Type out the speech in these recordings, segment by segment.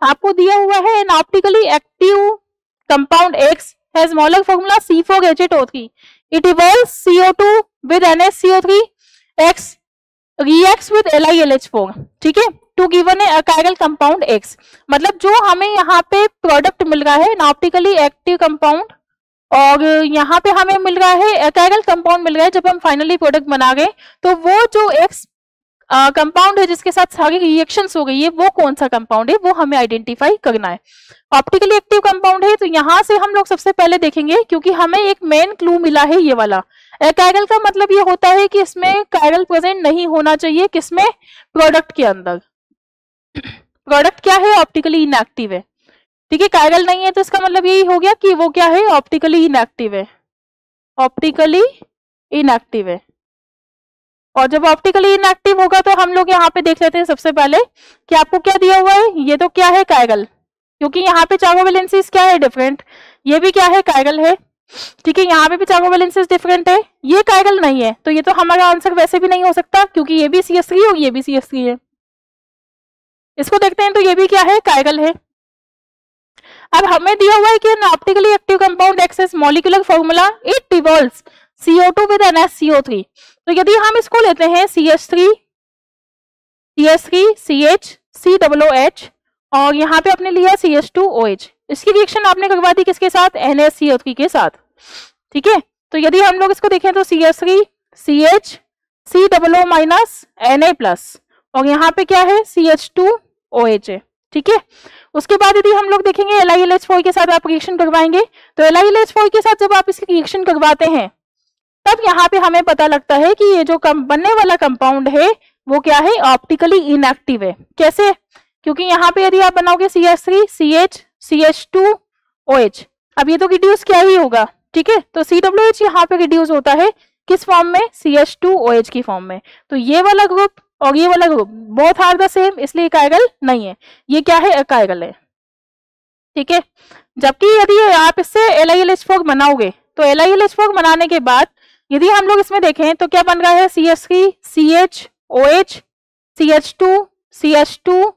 आपको दिया हुआ है an optically active compound X has molar formula C4H8O3, it evolves CO2 with NaCO3, X reacts with LiLH4, ठीक है, to given a achiral compound X। मतलब जो हमें यहाँ पे प्रोडक्ट मिल रहा है ऑप्टिकली एक्टिव कंपाउंड, और यहाँ पे हमें मिल रहा है अकायरल कंपाउंड मिल रहा है जब हम फाइनली प्रोडक्ट बना गए, तो वो जो X कंपाउंड है जिसके साथ सारी रिएक्शंस हो गई है वो कौन सा कंपाउंड है वो हमें आइडेंटिफाई करना है। ऑप्टिकली एक्टिव कंपाउंड है तो यहाँ से हम लोग सबसे पहले देखेंगे, क्योंकि हमें एक मेन क्लू मिला है ये वाला। अकायरल का मतलब ये होता है कि इसमें कायरल प्रेजेंट नहीं होना चाहिए, किसमें, प्रोडक्ट के अंदर। प्रोडक्ट क्या है, ऑप्टिकली इनएक्टिव है, ठीक है, कायरल नहीं है तो इसका मतलब यही हो गया कि वो क्या है, ऑप्टिकली इनएक्टिव है, ऑप्टिकली इनएक्टिव है। और जब ऑप्टिकली इनएक्टिव होगा तो हम लोग यहाँ पे देख लेते हैं सबसे पहले कि आपको क्या दिया हुआ है, ये तो क्या है, कायरल, क्योंकि यहाँ पे चारों वैलेंसीज क्या है, डिफरेंट, ये भी क्या है, कायरल है, ठीक है, यहाँ पे भी चारों वैलेंसीज डिफरेंट है, ये कायरल नहीं है, तो ये तो हमारा आंसर वैसे भी नहीं हो सकता क्योंकि ये भी CH3 और ये भी CH3 है। इसको देखते हैं तो ये भी क्या है, कायरल है। अब हमें दिया हुआ है कि optically active compound X is molecular formula it evolves CO2 with NaCO3, तो यदि हम इसको लेते हैं CH3 CH COOH और यहाँ पे आपने लिया CH2OH, इसकी रिएक्शन आपने करवा दी किसके साथ, NaCO3 के साथ, ठीक है। तो यदि हम लोग इसको देखें तो CH3 CH COO minus Na+ और यहाँ पे क्या है, CH2OH है, ठीक है। उसके बाद यदि हम लोग देखेंगे LiLH4 के साथ आप रिएक्शन करवाएंगे, तो LiLH4 के साथ जब आप इसकी रिएक्शन करवाते हैं तब यहाँ पे हमें पता लगता है कि ये जो बनने वाला कंपाउंड है वो क्या है, ऑप्टिकली इनएक्टिव है। कैसे, क्योंकि यहाँ पे यदि आप बनाओगे CH3 CH CH2OH, अब ये तो रिड्यूस क्या ही होगा, ठीक है, तो COOH यहाँ पे रिड्यूस होता है किस फॉर्म में, CH2OH की फॉर्म में। तो ये वाला ग्रुप और ये वाला group both are the same, इसलिए कायरल नहीं है, ये क्या है, अकायरल है, ठीक है। जबकि यदि आप इससे LiLH4 बनाओगे तो LiLH4 बनाने के बाद यदि हम लोग इसमें देखें तो क्या बन रहा है, CH3 CHOH CH2 CH2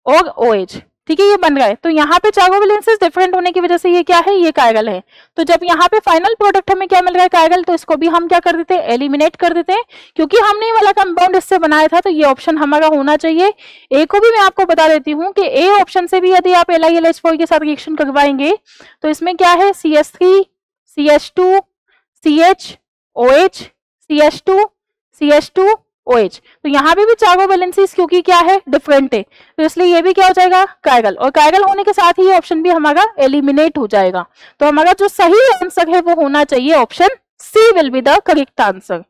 और OH, ठीक है, ये बन रहा है। तो यहाँ पे चारों वैलेंसीज डिफरेंट होने की वजह से ये क्या है, ये कायरल है। तो जब यहाँ पे फाइनल प्रोडक्ट हमें क्या मिल रहा है, कायरल, तो इसको भी हम क्या कर देते हैं, एलिमिनेट कर देते हैं, क्योंकि हमने वाला कंपाउंड इससे बनाया था तो ये ऑप्शन हमारा होना चाहिए। ए को भी मैं आपको बता देती हूँ कि ए ऑप्शन से भी यदि आप LiLH4 के साथ रिएक्शन करवाएंगे तो इसमें क्या है, CH3 CH2 CHOH CH2 CH2OH, तो यहाँ पे भी चारों वैलेंसीज क्योंकि क्या है, डिफरेंट है, तो इसलिए ये भी क्या हो जाएगा, कायरल, और कायरल होने के साथ ही ये ऑप्शन भी हमारा एलिमिनेट हो जाएगा। तो हमारा जो सही आंसर है वो होना चाहिए option C will be the correct answer.